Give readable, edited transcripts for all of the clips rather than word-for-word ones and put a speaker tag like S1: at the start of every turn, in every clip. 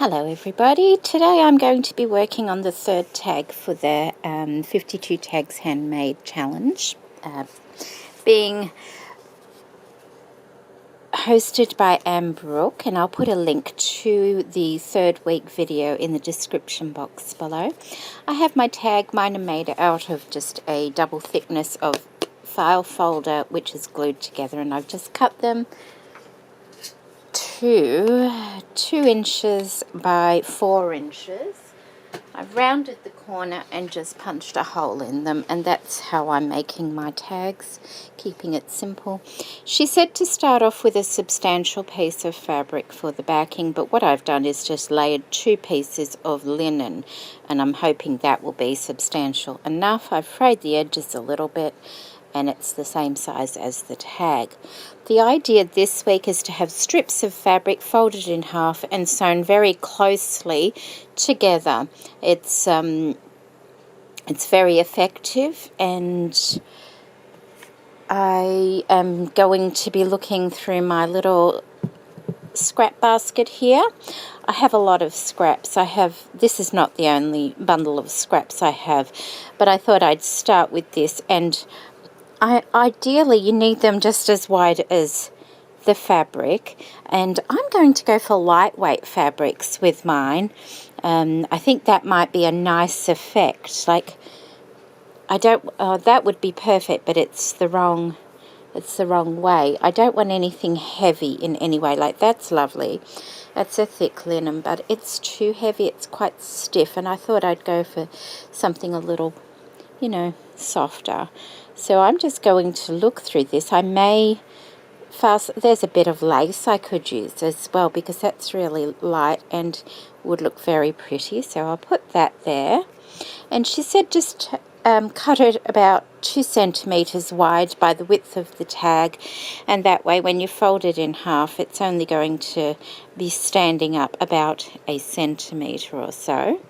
S1: Hello everybody, today I'm going to be working on the third tag for the 52 Tags Handmade Challenge, being hosted by Anne Brooke, and I'll put a link to the third week video in the description box below. I have my tag, mine are made out of just a double thickness of file folder which is glued together, and I've just cut them to 2 inches by 4 inches. I've rounded the corner and just punched a hole in them, and that's how I'm making my tags, keeping it simple. She said to start off with a substantial piece of fabric for the backing, but what I've done is just layered 2 pieces of linen, and I'm hoping that will be substantial enough. I've frayed the edges a little bit, and it's the same size as the tag. The idea this week is to have strips of fabric folded in half and sewn very closely together. It's very effective, and I am going to be looking through my little scrap basket here. I have a lot of scraps. This is not the only bundle of scraps I have, but I thought I'd start with this, and ideally you need them just as wide as the fabric, and I'm going to go for lightweight fabrics with mine. I think that might be a nice effect. Like, that would be perfect, but it's the wrong way. I don't want anything heavy in any way. Like, that's lovely. That's a thick linen, but it's too heavy. It's quite stiff, and I thought I'd go for something a little, softer. So I'm just going to look through this. I may there's a bit of lace I could use as well, because that's really light and would look very pretty. So I'll put that there. And she said just cut it about 2 centimeters wide by the width of the tag, and that way when you fold it in half, it's only going to be standing up about 1 centimeter or so.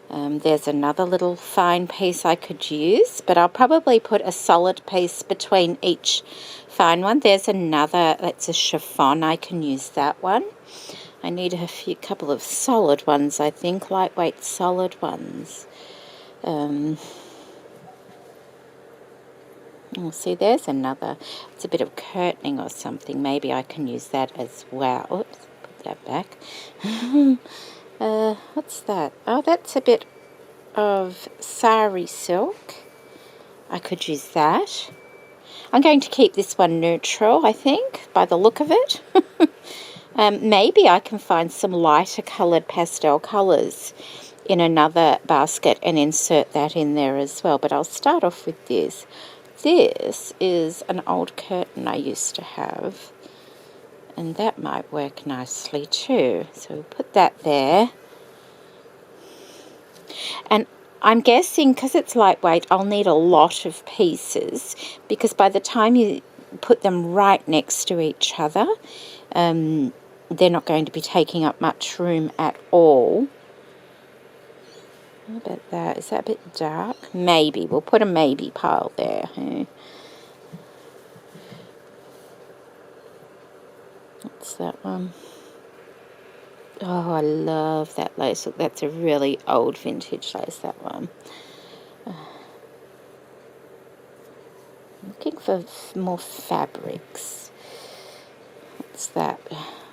S1: There's another little fine piece I could use, but I'll probably put a solid piece between each fine one. There's another, that's a chiffon. I can use that one. I need couple of solid ones, I think, lightweight solid ones. Oh, see, there's another. It's a bit of curtaining or something. Maybe I can use that as well. Oops, put that back. What's that? Oh, that's a bit of sari silk. I could use that. I'm going to keep this one neutral, I think, by the look of it. Maybe I can find some lighter coloured pastel colours in another basket and insert that in there as well. But I'll start off with this. This is an old curtain I used to have, and that might work nicely too. So we'll put that there. And I'm guessing, because it's lightweight, I'll need a lot of pieces, because by the time you put them right next to each other, they're not going to be taking up much room at all. How about that? Is that a bit dark? Maybe. We'll put a maybe pile there. What's that one? Oh, I love that lace. Look, that's a really old vintage lace, that one. Looking for more fabrics. What's that?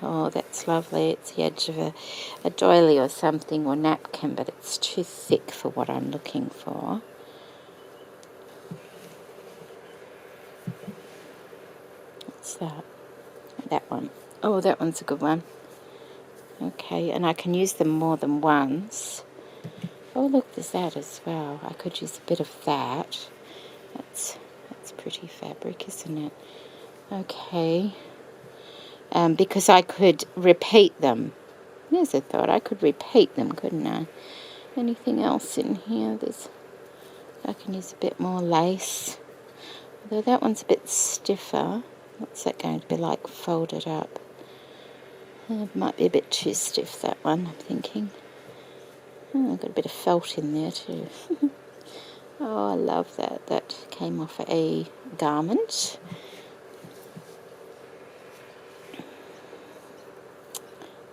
S1: Oh, that's lovely. It's the edge of a doily or something, or napkin, but it's too thick for what I'm looking for. What's that? That one. Oh, that one's a good one. Okay, and I can use them more than once. Oh, look, there's that as well. I could use a bit of that. That's pretty fabric, isn't it? Okay. Because I could repeat them. There's a thought. I could repeat them, couldn't I? Anything else in here? I can use a bit more lace. Although that one's a bit stiffer. What's that going to be like folded up? It might be a bit too stiff, that one, I'm thinking. Oh, I've got a bit of felt in there too. Oh, I love that. That came off a garment.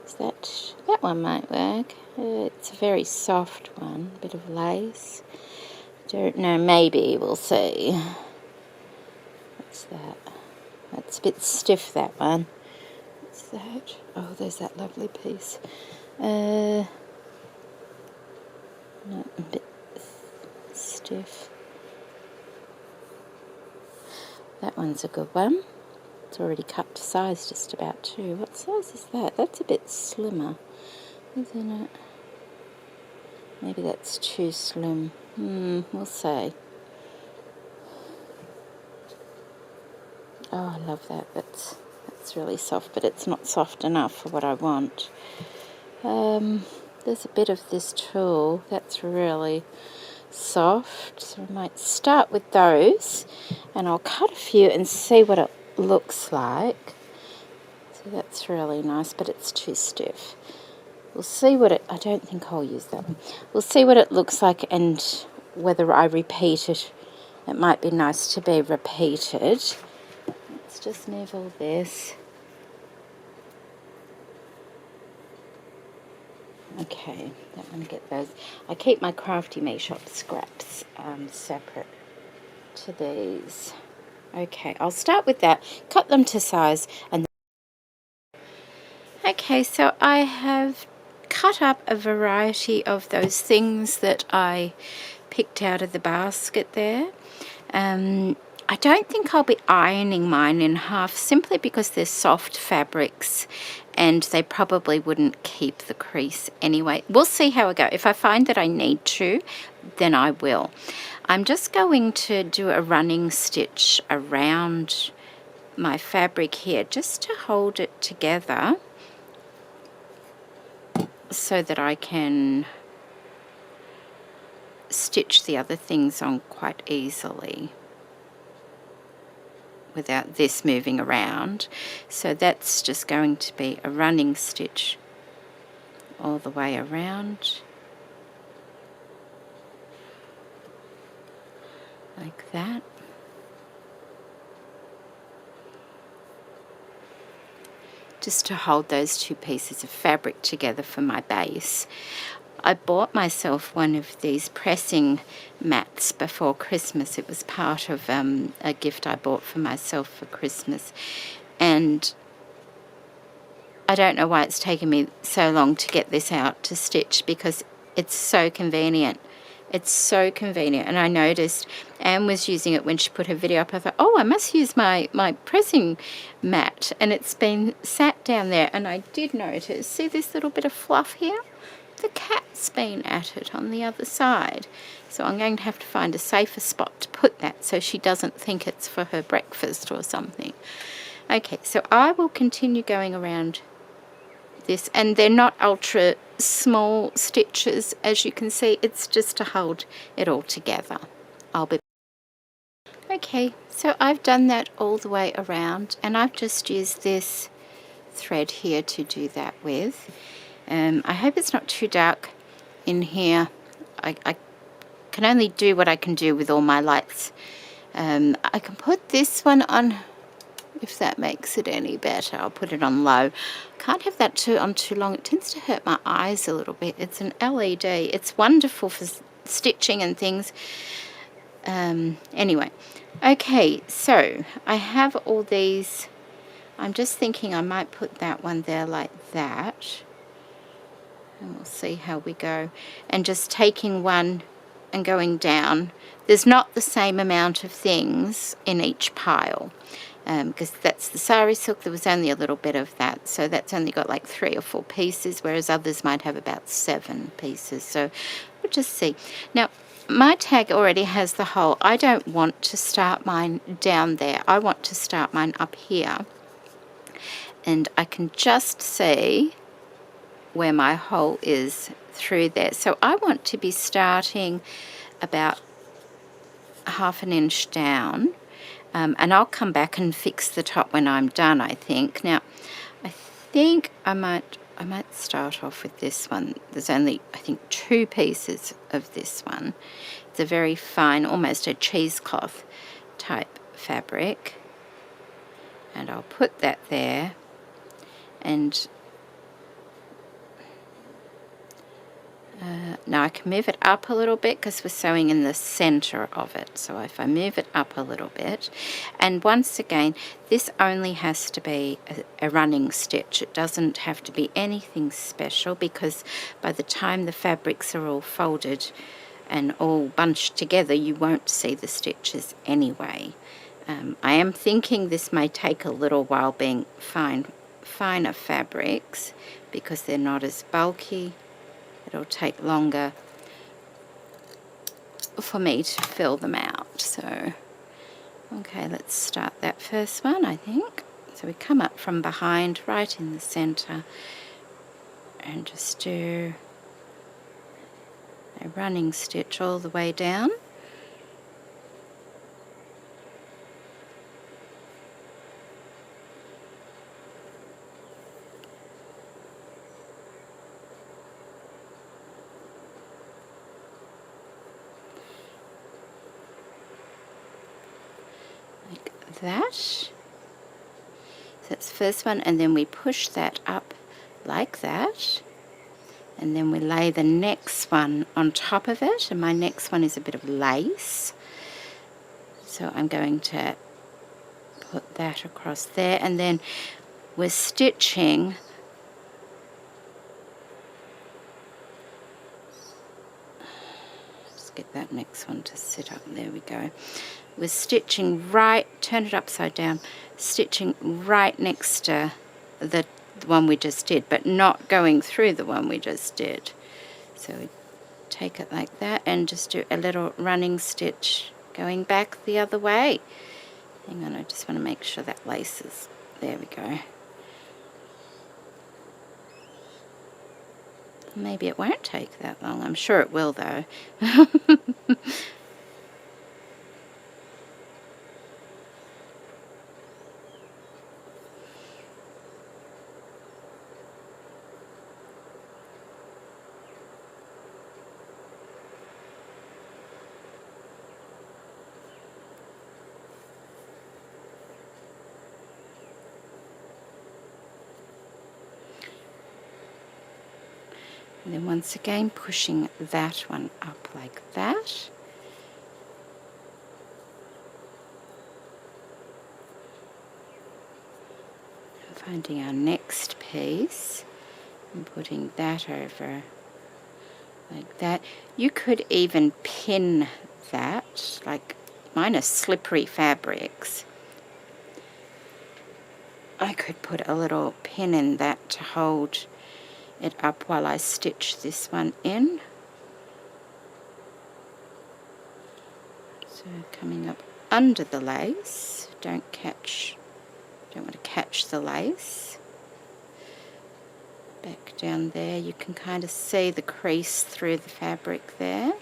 S1: Is that That one might work. It's a very soft one, bit of lace. Don't know, maybe, we'll see. What's that? That's a bit stiff, that one. What's that? Oh, there's that lovely piece. No, a bit stiff. That one's a good one. It's already cut to size just about too. What size is that? That's a bit slimmer, isn't it? Maybe that's too slim. We'll see. Oh, I love that. That's really soft, but it's not soft enough for what I want. There's a bit of this tulle that's really soft, so I might start with those, and I'll cut a few and see what it looks like. So that's really nice, but it's too stiff. We'll see what it, I don't think I'll use that one. We'll see what it looks like and whether I repeat it. It might be nice to be repeated. Let's just move all this. Okay, don't want to get those. I keep my Crafty Me Shop scraps separate to these. Okay, I'll start with that, cut them to size, and okay, so I have cut up a variety of those things that I picked out of the basket there. I don't think I'll be ironing mine in half simply because they're soft fabrics and they probably wouldn't keep the crease anyway. We'll see how I go. If I find that I need to, then I will. I'm just going to do a running stitch around my fabric here just to hold it together so that I can stitch the other things on quite easily without this moving around. So that's just going to be a running stitch all the way around like that. Just to hold those two pieces of fabric together for my base. I bought myself one of these pressing mats before Christmas. It was part of a gift I bought for myself for Christmas. And I don't know why it's taken me so long to get this out to stitch because it's so convenient. It's so convenient. And I noticed Anne was using it when she put her video up. I thought, oh, I must use my pressing mat. And it's been sat down there. And I did notice, see this little bit of fluff here? The cat's been at it on the other side. So I'm going to have to find a safer spot to put that so she doesn't think it's for her breakfast or something. Okay, so I will continue going around this, and they're not ultra small stitches, as you can see. It's just to hold it all together. Okay, so I've done that all the way around, and I've just used this thread here to do that with. I hope it's not too dark in here. I can only do what I can do with all my lights. I can put this one on, if that makes it any better. I'll put it on low. Can't have that on too long. It tends to hurt my eyes a little bit. It's an LED. It's wonderful for stitching and things. Anyway, okay, so I have all these. I'm just thinking I might put that one there like that. And we'll see how we go. And just taking one and going down. There's not the same amount of things in each pile. Because that's the sari silk. There was only a little bit of that. So that's only got like 3 or 4 pieces, whereas others might have about 7 pieces. So we'll just see. Now, my tag already has the hole. I don't want to start mine down there. I want to start mine up here. And I can just see where my hole is through there. So I want to be starting about 1/2 inch down, and I'll come back and fix the top when I'm done, I think. Now, I think I might start off with this one. There's only, I think, 2 pieces of this one. It's a very fine, almost a cheesecloth type fabric, and I'll put that there. And Now I can move it up a little bit because we're sewing in the center of it. So if I move it up a little bit, and once again, this only has to be a running stitch. It doesn't have to be anything special, because by the time the fabrics are all folded and all bunched together, you won't see the stitches anyway. I am thinking this may take a little while, being finer fabrics, because they're not as bulky. It'll take longer for me to fill them out. So, okay, let's start that first one, I think. So we come up from behind, right in the center, and just do a running stitch all the way down. That. So that's the first one, and then we push that up like that, and then we lay the next one on top of it, and my next one is a bit of lace, so I'm going to put that across there, and then we're stitching get that next one to sit up. There we go. We're stitching right, turn it upside down, stitching right next to the one we just did, but not going through the one we just did. So we take it like that and just do a little running stitch going back the other way. Hang on, I just want to make sure that lace is, there we go. Maybe it won't take that long. I'm sure it will, though. And then once again, pushing that one up like that. And finding our next piece and putting that over like that. You could even pin that, like mine are slippery fabrics. I could put a little pin in that to hold it up while I stitch this one in. So coming up under the lace, don't want to catch the lace. Back down there, you can kind of see the crease through the fabric there.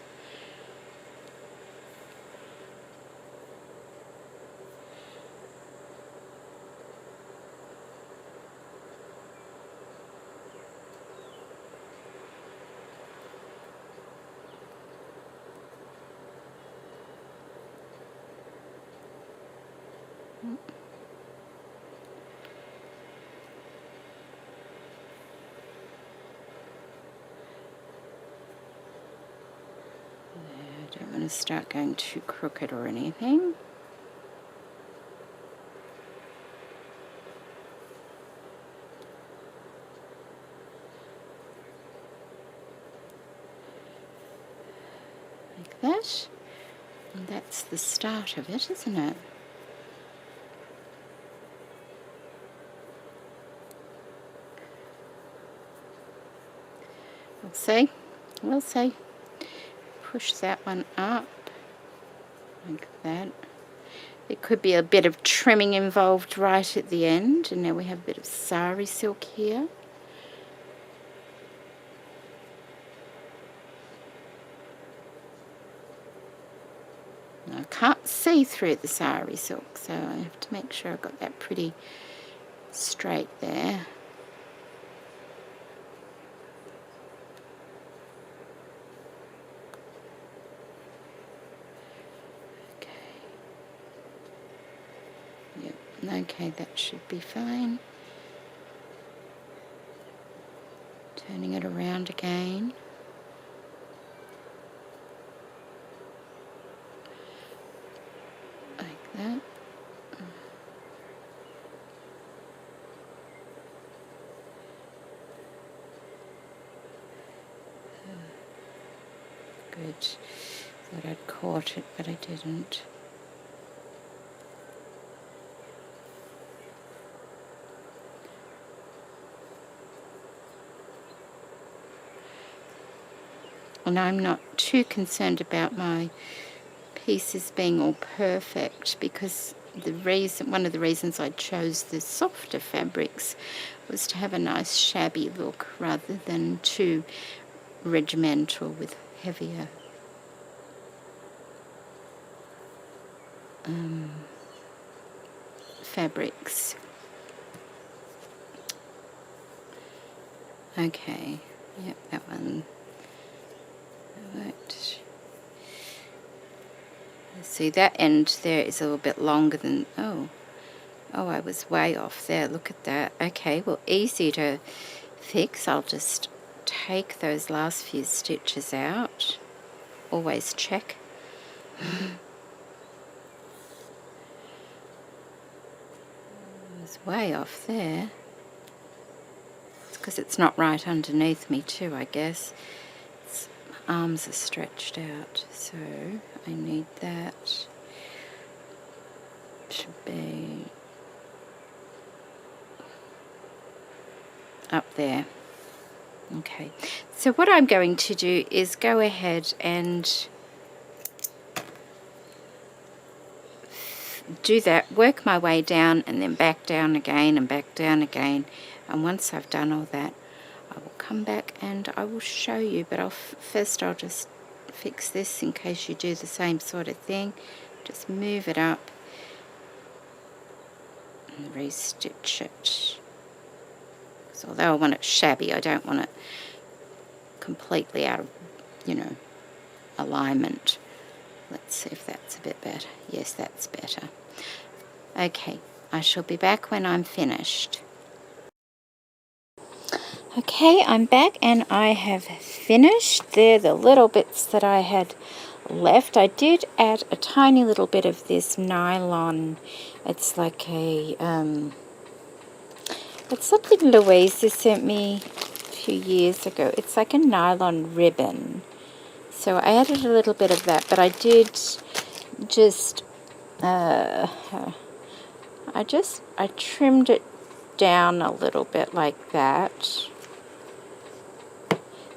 S1: I don't want to start going too crooked or anything. Like that. And that's the start of it, isn't it? We'll see. We'll see. Push that one up like that. There could be a bit of trimming involved right at the end, and now we have a bit of sari silk here. Now, I can't see through the sari silk, so I have to make sure I've got that pretty straight there. Okay, that should be fine. Turning it around again. good. Thought I'd caught it, but I didn't. And I'm not too concerned about my pieces being all perfect, because one of the reasons I chose the softer fabrics was to have a nice shabby look rather than too regimental with heavier fabrics. Okay, yep, that one worked. See, that end there is a little bit longer than, oh, I was way off there. Look at that. Okay, well, easy to fix. I'll just take those last few stitches out. Always check. I was way off there. It's because it's not right underneath me too, I guess. My arms are stretched out, so I need that. Should be up there. Okay, so what I'm going to do is go ahead and do that, work my way down and then back down again and back down again, and once I've done all that I will come back and I will show you, but first I'll just fix this in case you do the same sort of thing. Just move it up and restitch it. So although I want it shabby, I don't want it completely out of, alignment. Let's see if that's a bit better. Yes, that's better. Okay, I shall be back when I'm finished. Okay, I'm back and I have finished. They're the little bits that I had left. I did add a tiny little bit of this nylon. It's like a, it's something Louisa sent me a few years ago. It's like a nylon ribbon. So I added a little bit of that, but I did just, I trimmed it down a little bit like that,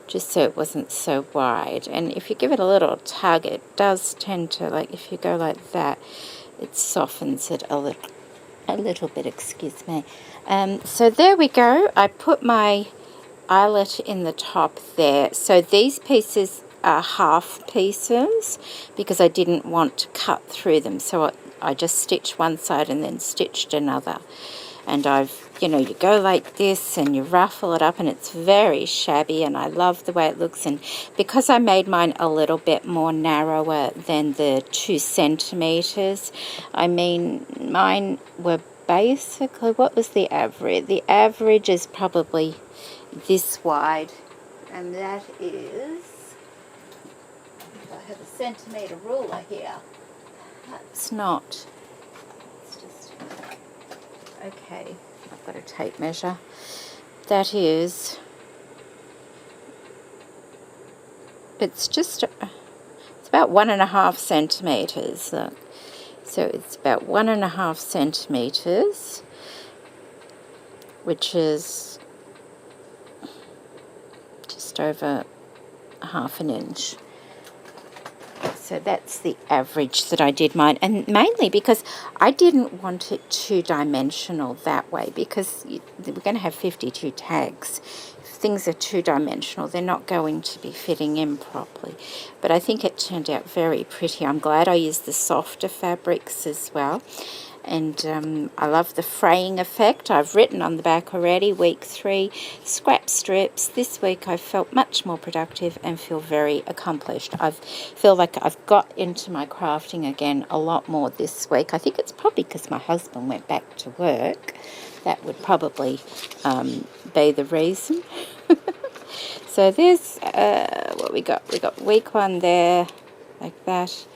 S1: just so it wasn't so wide. And if you give it a little tug, it does tend to, like, if you go like that, it softens it a little bit, excuse me. So there we go. I put my eyelet in the top there. So these pieces are half pieces because I didn't want to cut through them. So I just stitched one side and then stitched another. And you go like this and you ruffle it up and it's very shabby, and I love the way it looks. And because I made mine a little bit more narrower than the 2 centimeters, I mean, mine were basically, what was the average? The average is probably this wide, and that is, I have a centimeter ruler here. That's not, it's just, okay, I've got a tape measure. That is, it's about 1.5 centimeters. Look. So it's about 1.5 centimeters, which is just over 1/2 inch. So that's the average that I did mine, and mainly because I didn't want it two-dimensional that way, because we're going to have 52 tags. If things are two-dimensional, they're not going to be fitting in properly. But I think it turned out very pretty. I'm glad I used the softer fabrics as well. And I love the fraying effect. I've written on the back already, week 3, scrap strips. This week I felt much more productive and feel very accomplished. I feel like I've got into my crafting again a lot more this week. I think it's probably because my husband went back to work. That would probably be the reason. So there's what we got. We got week 1 there, like that.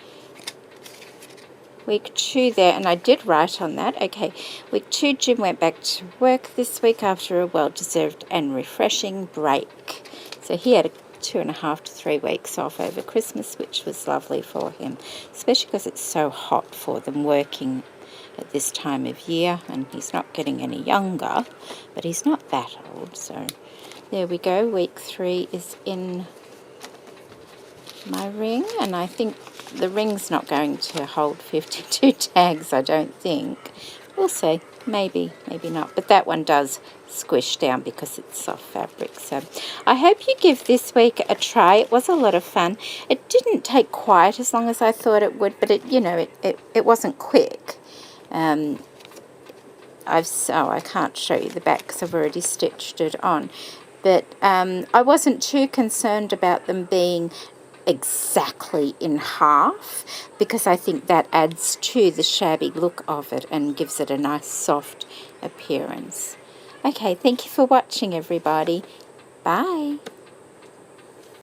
S1: Week 2 there, and I did write on that. Okay, week 2, Jim went back to work this week after a well-deserved and refreshing break. So he had a 2.5 to 3 weeks off over Christmas, which was lovely for him, especially because it's so hot for them working at this time of year, and he's not getting any younger, but he's not that old. So there we go. Week 3 is in my ring, and I think the ring's not going to hold 52 tags, I don't think. We'll see. Maybe not. But that one does squish down because it's soft fabric. So I hope you give this week a try. It was a lot of fun. It didn't take quite as long as I thought it would, but it wasn't quick. I can't show you the back because I've already stitched it on. But I wasn't too concerned about them being exactly in half, because I think that adds to the shabby look of it and gives it a nice soft appearance. Okay, thank you for watching, everybody. Bye.